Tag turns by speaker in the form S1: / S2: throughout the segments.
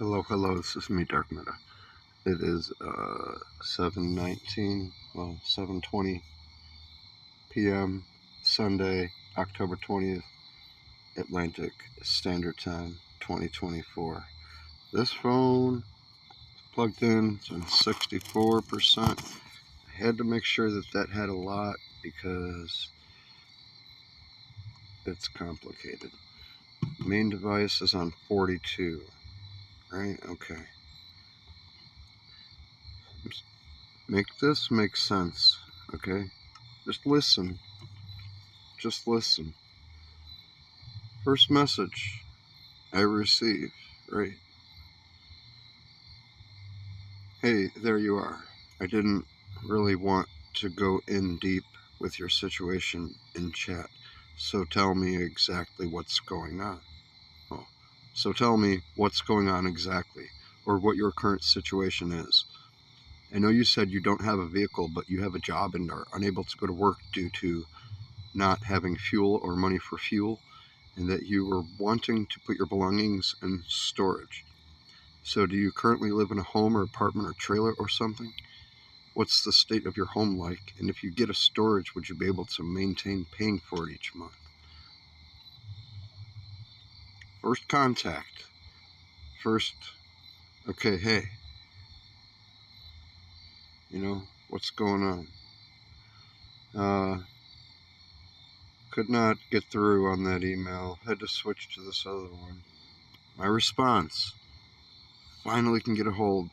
S1: Hello, this is me, Dark Meta. It is 7:20 p.m. Sunday, October 20th, Atlantic Standard Time, 2024. This phone is plugged in, it's on 64%. I had to make sure that had a lot because it's complicated. Main device is on 42, right? Okay. Make this make sense, okay? Just listen. First message I receive, right? Hey, there you are. I didn't really want to go in deep with your situation in chat, so tell me exactly what's going on. So tell me what's going on exactly, or what your current situation is. I know you said you don't have a vehicle, but you have a job and are unable to go to work due to not having fuel or money for fuel, and that you were wanting to put your belongings in storage. So do you currently live in a home or apartment or trailer or something? What's the state of your home like? And if you get a storage, would you be able to maintain paying for it each month? First contact. Okay, hey. What's going on? Could not get through on that email. Had to switch to this other one. My response. Finally can get a hold.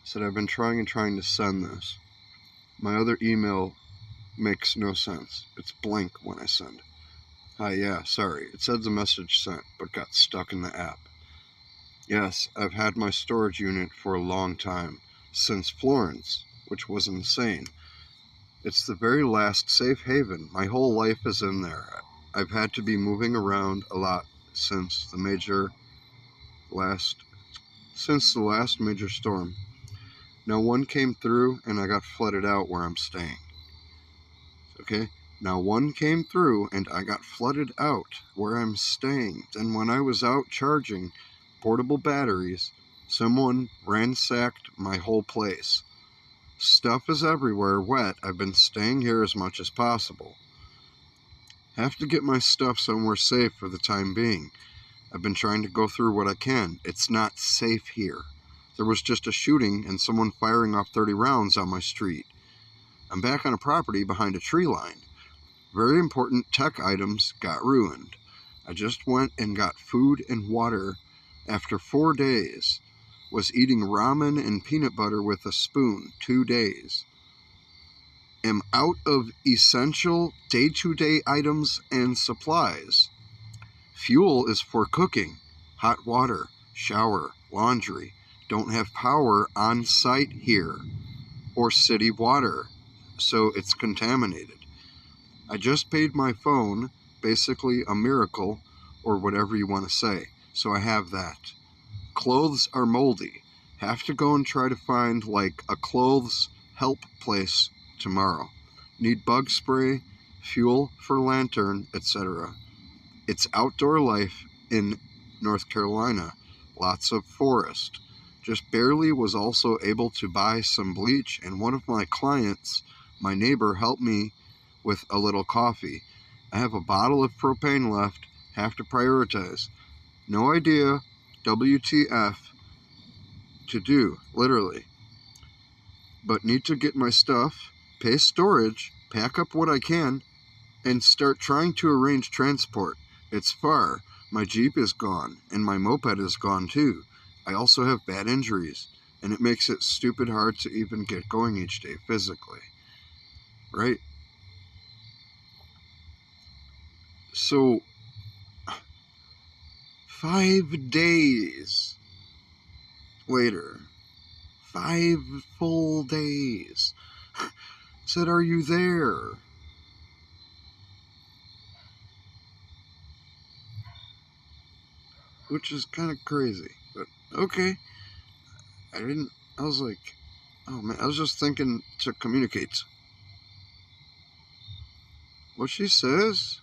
S1: Said I've been trying to send this. My other email makes no sense. It's blank when I send. Hi, yeah, sorry. It said the message sent, but got stuck in the app. Yes, I've had my storage unit for a long time. Since Florence, which was insane. It's the very last safe haven. My whole life is in there. I've had to be moving around a lot since the last major storm. Now one came through and I got flooded out where I'm staying. Okay? Now one came through and I got flooded out where I'm staying. Then when I was out charging portable batteries, someone ransacked my whole place. Stuff is everywhere, wet. I've been staying here as much as possible. Have to get my stuff somewhere safe for the time being. I've been trying to go through what I can. It's not safe here. There was just a shooting and someone firing off 30 rounds on my street. I'm back on a property behind a tree line. Very important tech items got ruined. I just went and got food and water after 4 days. Was eating ramen and peanut butter with a spoon 2 days. Am out of essential day-to-day items and supplies. Fuel is for cooking, hot water, shower, laundry. Don't have power on site here or city water, so it's contaminated. I just paid my phone, basically a miracle, or whatever you want to say, so I have that. Clothes are moldy. Have to go and try to find like a clothes help place tomorrow. Need bug spray, fuel for lantern, etc. It's outdoor life in North Carolina. Lots of forest. Just barely was also able to buy some bleach, and one of my clients, my neighbor, helped me with a little coffee. I have a bottle of propane left. Have to prioritize. No idea WTF to do, literally. But need to get my stuff, pay storage, pack up what I can, and start trying to arrange transport. It's far. My Jeep is gone, and my moped is gone too. I also have bad injuries, and it makes it stupid hard to even get going each day physically. Right? So, 5 days later, 5 full days, said, are you there? Which is kind of crazy, but okay. I was like, oh man, I was just thinking to communicate. What she says?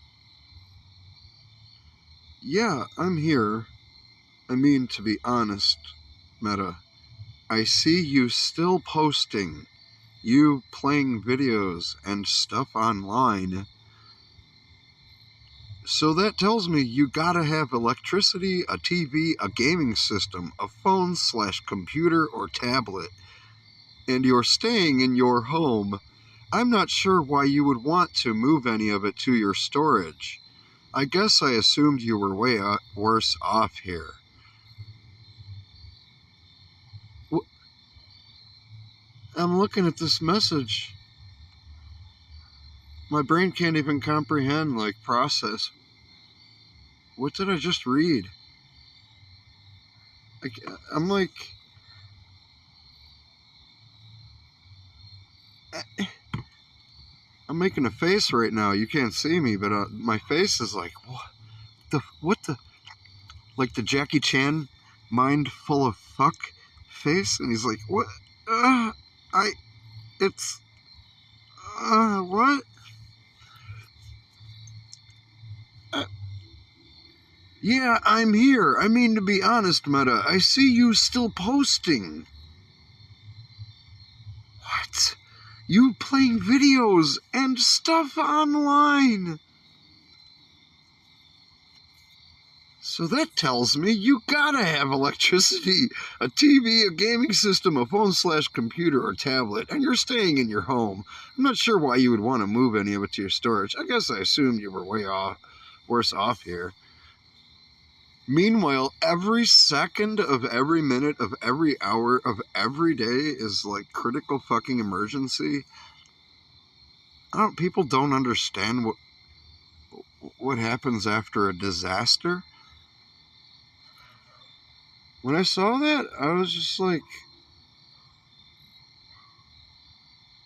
S1: Yeah, I'm here. I mean, to be honest, Meta, I see you still posting, you playing videos and stuff online. So that tells me you gotta have electricity, a TV, a gaming system, a phone/computer or tablet, and you're staying in your home. I'm not sure why you would want to move any of it to your storage. I guess I assumed you were way worse off here. I'm looking at this message. My brain can't even comprehend, process. What did I just read? I'm like... I'm making a face right now. You can't see me, but my face is like, what the, like the Jackie Chan mind full of fuck face, and he's like, what, what? Yeah, I'm here. I mean, to be honest, Meta, I see you still posting. What? You playing videos and stuff online. So that tells me you gotta have electricity, a TV, a gaming system, a phone/computer or tablet, and you're staying in your home. I'm not sure why you would want to move any of it to your storage. I guess I assumed you were worse off here. Meanwhile, every second of every minute of every hour of every day is like critical fucking emergency. People don't understand what happens after a disaster. When I saw that, I was just like,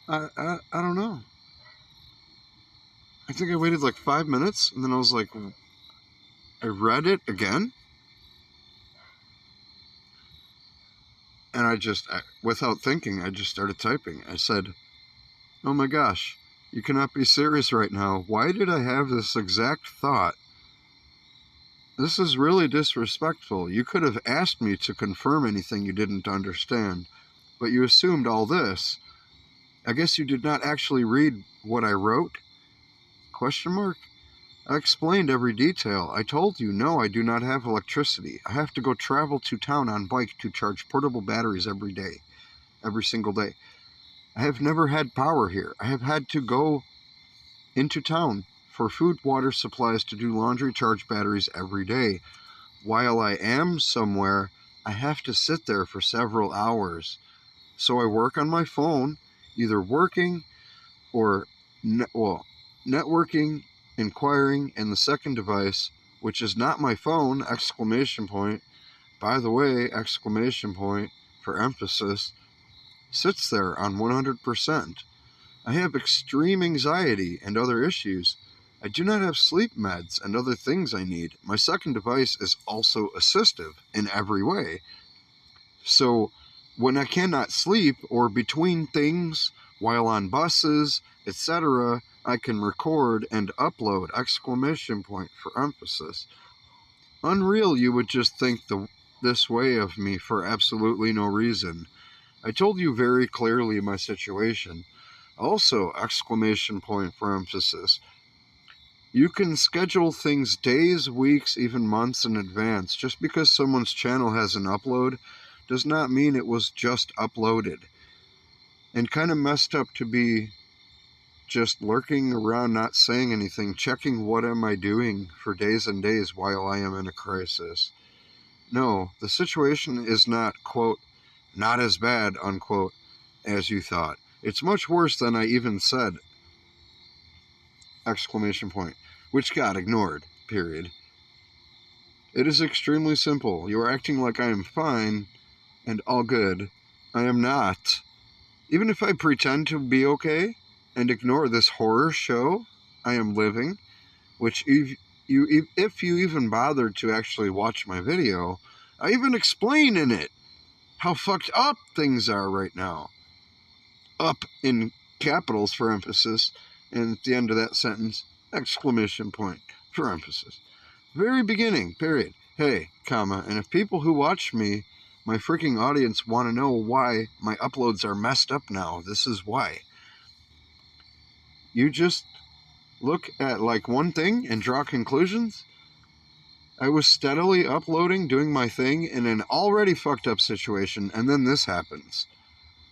S1: I don't know. I think I waited like 5 minutes, and then I was like, I read it again, and without thinking, I just started typing. I said, oh my gosh, you cannot be serious right now. Why did I have this exact thought? This is really disrespectful. You could have asked me to confirm anything you didn't understand, but you assumed all this. I guess you did not actually read what I wrote? ? I explained every detail. I told you, no, I do not have electricity. I have to go travel to town on bike to charge portable batteries every single day. I have never had power here. I have had to go into town for food, water, supplies, to do laundry, charge batteries every day. While I am somewhere, I have to sit there for several hours. So I work on my phone, either working or networking, inquiring, and the second device, which is not my phone, ! By the way, ! For emphasis, sits there on 100%. I have extreme anxiety and other issues. I do not have sleep meds and other things I need. My second device is also assistive in every way. So when I cannot sleep or between things, while on buses, etc., I can record and upload! For emphasis. Unreal you would just think this way of me for absolutely no reason. I told you very clearly my situation. Also! For emphasis. You can schedule things days, weeks, even months in advance. Just because someone's channel has an upload does not mean it was just uploaded. And kind of messed up to be just lurking around, not saying anything, checking what am I doing for days and days while I am in a crisis. No, the situation is not, quote, not as bad, unquote, as you thought. It's much worse than I even said! Which got ignored, period. It is extremely simple. You are acting like I am fine and all good. I am not. Even if I pretend to be okay and ignore this horror show I am living, which if you even bothered to actually watch my video, I even explain in it how fucked up things are right now. Up in capitals for emphasis, and at the end of that sentence, ! For emphasis. Very beginning, period. Hey, comma, and if people who watch me, my freaking audience, want to know why my uploads are messed up now, this is why. You just look at like one thing and draw conclusions? I was steadily uploading, doing my thing in an already fucked up situation, and then this happens.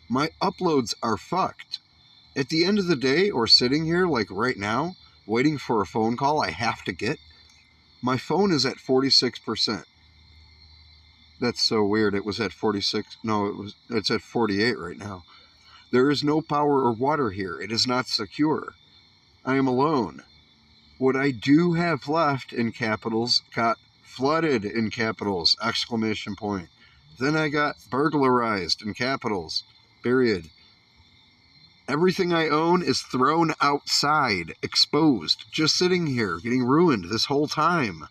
S1: My uploads are fucked. At the end of the day, or sitting here like right now, waiting for a phone call I have to get, my phone is at 46%. That's so weird. It was at 46. No, it's at 48 right now. There is no power or water here. It is not secure. I am alone. What I do have left in capitals got flooded in capitals, exclamation point. Then I got burglarized in capitals, period. Everything I own is thrown outside, exposed, just sitting here, getting ruined this whole time.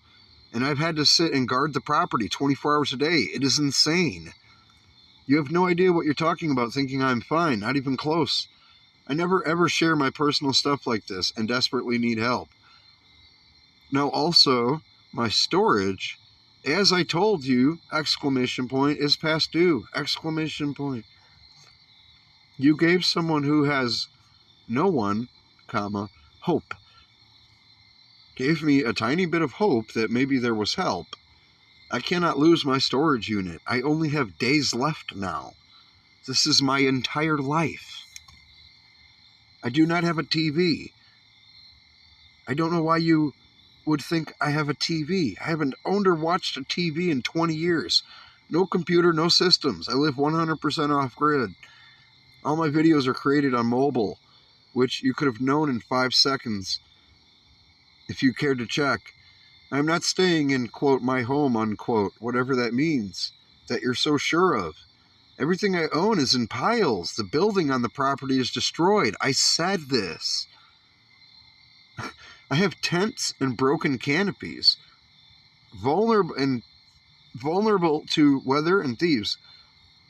S1: And I've had to sit and guard the property 24 hours a day. It is insane. You have no idea what you're talking about thinking I'm fine, not even close. I never ever share my personal stuff like this and desperately need help. Now also, my storage, as I told you, exclamation point, is past due, exclamation point. You gave someone who has no one, comma, hope. Gave me a tiny bit of hope that maybe there was help. I cannot lose my storage unit. I only have days left now. This is my entire life. I do not have a TV. I don't know why you would think I have a TV. I haven't owned or watched a TV in 20 years. No computer, no systems. I live 100% off grid. All my videos are created on mobile, which you could have known in 5 seconds if you cared to check. I'm not staying in, quote, my home, unquote, whatever that means, that you're so sure of. Everything I own is in piles. The building on the property is destroyed. I said this. I have tents and broken canopies. Vulnerable to weather and thieves.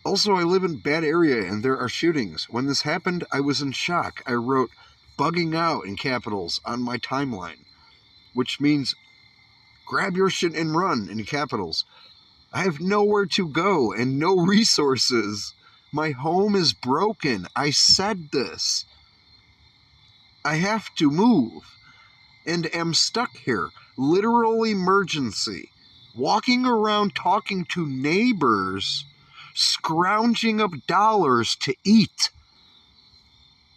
S1: Also, I live in a bad area and there are shootings. When this happened, I was in shock. I wrote bugging out in capitals on my timeline, which means grab your shit and run in capitals. I have nowhere to go and no resources. My home is broken. I said this. I have to move and am stuck here. Literal emergency. Walking around talking to neighbors, scrounging up dollars to eat.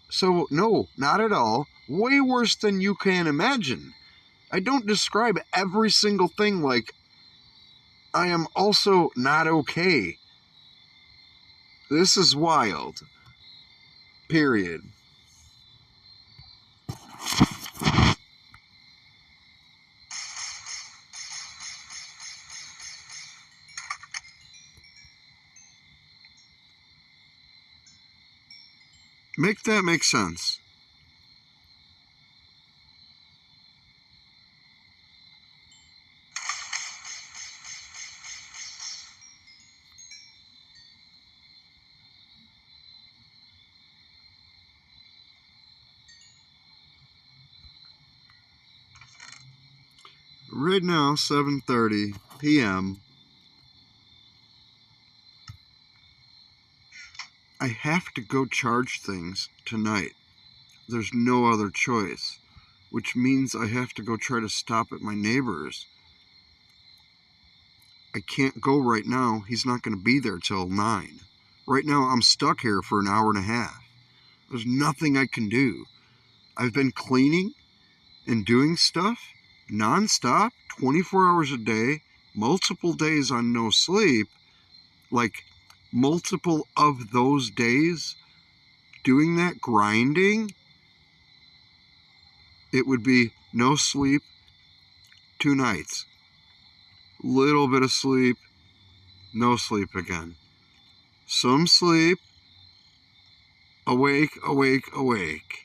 S1: So, no, not at all. Way worse than you can imagine. I don't describe every single thing like I am also not okay. This is wild. Period. Make that make sense. Right now, 7:30 p.m. I have to go charge things tonight. There's no other choice, which means I have to go try to stop at my neighbor's. I can't go right now. He's not going to be there till 9. Right now, I'm stuck here for an hour and a half. There's nothing I can do. I've been cleaning and doing stuff nonstop, 24 hours a day, multiple days on no sleep, like multiple of those days doing that, grinding. It would be no sleep, 2 nights. Little bit of sleep, no sleep again. Some sleep, awake, awake, awake.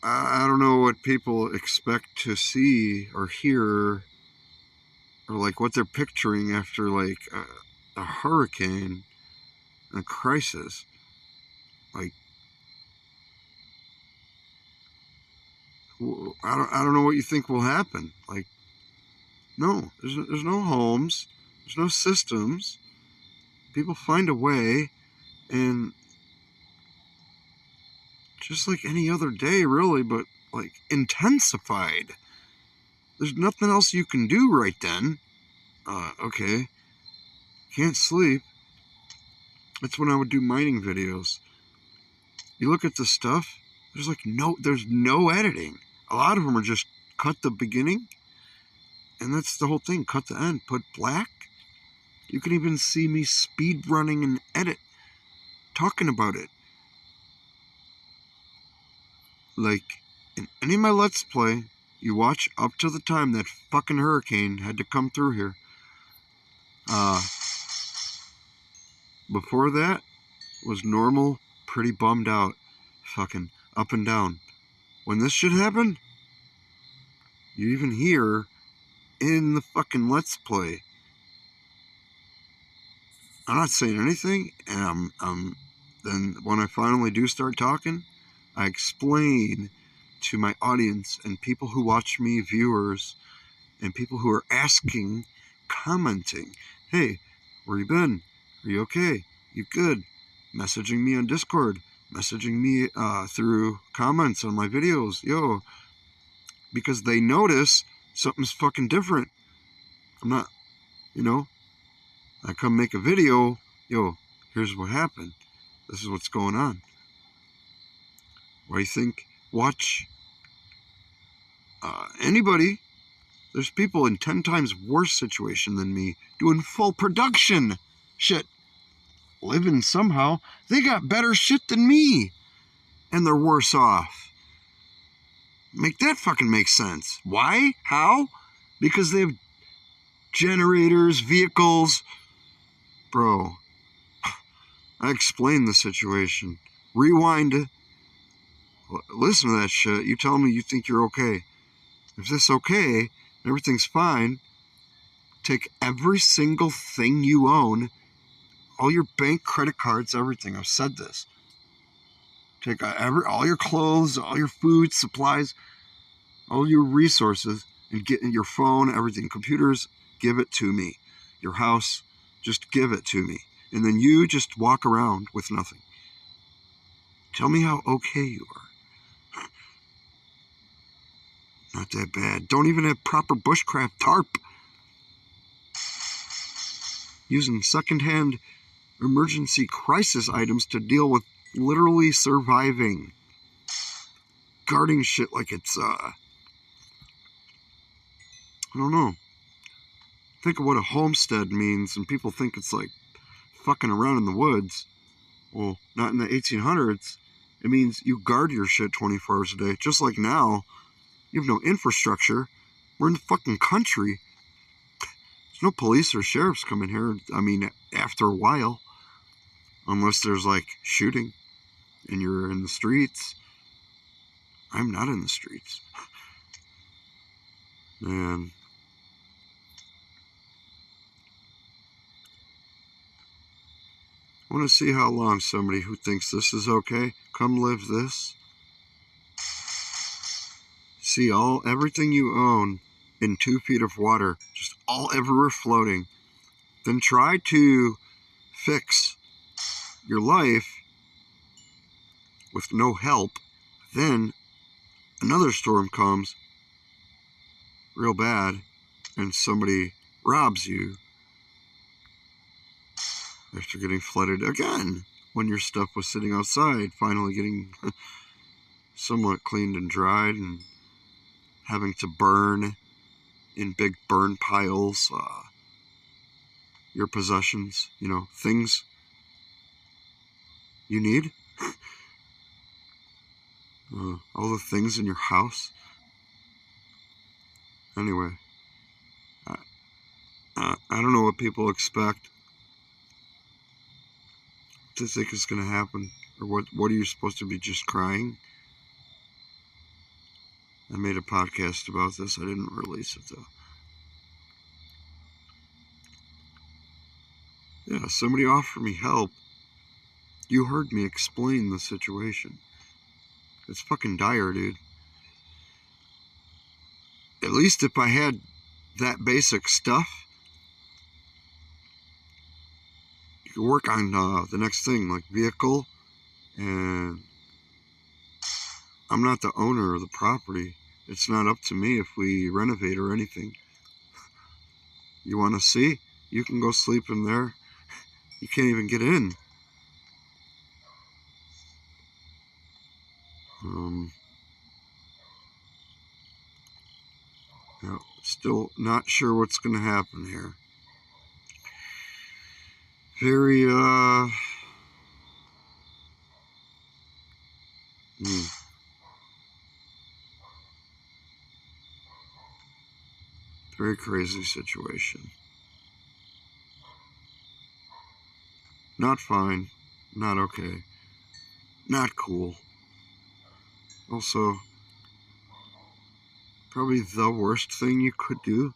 S1: I don't know what people expect to see or hear, or like what they're picturing after like a hurricane, a crisis. Like, I don't know what you think will happen. Like, no, there's no homes, there's no systems. People find a way, and just like any other day, really, but like intensified. There's nothing else you can do right then. Okay, can't sleep. That's when I would do mining videos. You look at the stuff, there's no editing. A lot of them are just cut the beginning, and that's the whole thing. Cut the end, put black. You can even see me speed running and edit, talking about it. Like, in any of my Let's Play, you watch up to the time that fucking hurricane had to come through here. Before that was normal, pretty bummed out, fucking up and down. When this shit happened, you even hear in the fucking Let's Play, I'm not saying anything, and then when I finally do start talking, I explain to my audience and people who watch me, viewers, and people who are asking, commenting, hey, where you been? Are you okay? You good? Messaging me on Discord, messaging me through comments on my videos, yo, because they notice something's fucking different. I'm not, I come make a video, yo, here's what happened. This is what's going on. What do you think? Watch anybody. There's people in 10 times worse situation than me doing full production shit. Living somehow. They got better shit than me. And they're worse off. Make that fucking make sense. Why? How? Because they have generators, vehicles. Bro, I explained the situation. Rewind. Listen to that shit. You tell me you think you're okay. If this okay, everything's fine, take every single thing you own, all your bank, credit cards, everything. I've said this. Take all your clothes, all your food, supplies, all your resources, and get in your phone, everything, computers, give it to me. Your house, just give it to me. And then you just walk around with nothing. Tell me how okay you are. Not that bad. Don't even have proper bushcraft tarp. Using secondhand emergency crisis items to deal with literally surviving. Guarding shit like it's, I don't know. Think of what a homestead means, and people think it's like fucking around in the woods. Well, not in the 1800s. It means you guard your shit 24 hours a day. Just like now, you have no infrastructure. We're in the fucking country. There's no police or sheriffs coming here. I mean, after a while. Unless there's like shooting and you're in the streets. I'm not in the streets. Man. I want to see how long somebody who thinks this is okay, come live this. See everything you own in 2 feet of water, just all everywhere floating. Then try to fix your life with no help. Then another storm comes real bad and somebody robs you after getting flooded again when your stuff was sitting outside, finally getting somewhat cleaned and dried and having to burn in big burn piles your possessions, things you need. All the things in your house. Anyway, I don't know what people expect to think is going to happen, or what are you supposed to be, just crying? I made a podcast about this. I didn't release it though. Yeah, somebody offered me help. You heard me explain the situation. It's fucking dire, dude. at least if I had that basic stuff, you could work on the next thing, like vehicle. And I'm not the owner of the property. It's not up to me if we renovate or anything. You want to see? You can go sleep in there. You can't even get in. Yeah, still not sure what's going to happen here. Very, very crazy situation. Not fine. Not okay. Not cool. Also, probably the worst thing you could do,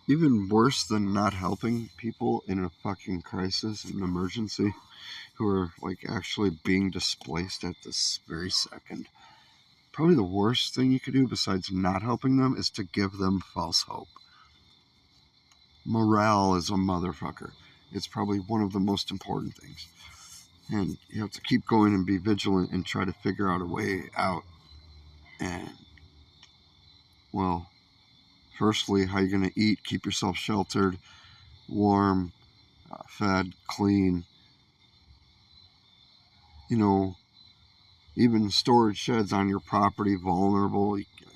S1: even worse than not helping people in a fucking crisis, an emergency, who are like actually being displaced at this very second. Probably the worst thing you could do besides not helping them is to give them false hope. Morale is a motherfucker. It's probably one of the most important things. And you have to keep going and be vigilant and try to figure out a way out. And, well, firstly, how you're going to eat, keep yourself sheltered, warm, fed, clean. You know, even storage sheds on your property, vulnerable. You can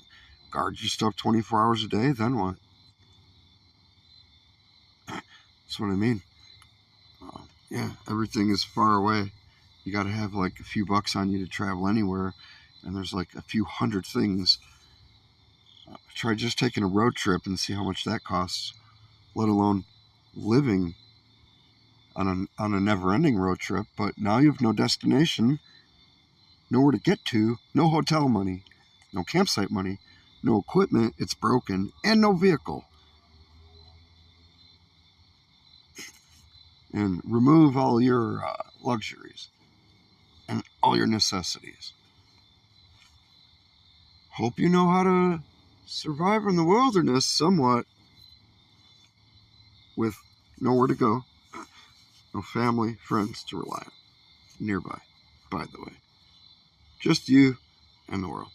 S1: guard your stuff 24 hours a day, then what? That's what I mean. Yeah, everything is far away. You got to have like a few bucks on you to travel anywhere, and there's like a few hundred things. Try just taking a road trip and see how much that costs, let alone living on a never-ending road trip. But now you have no destination, nowhere to get to, no hotel money, no campsite money, no equipment, it's broken, and no vehicle. And remove all your luxuries and all your necessities. Hope you know how to survive in the wilderness somewhat with nowhere to go, no family, friends to rely on nearby, by the way. Just you and the world.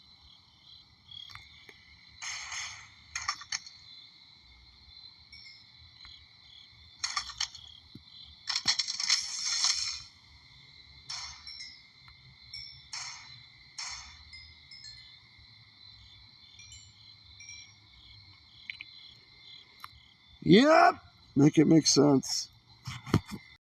S1: Yep, make it make sense.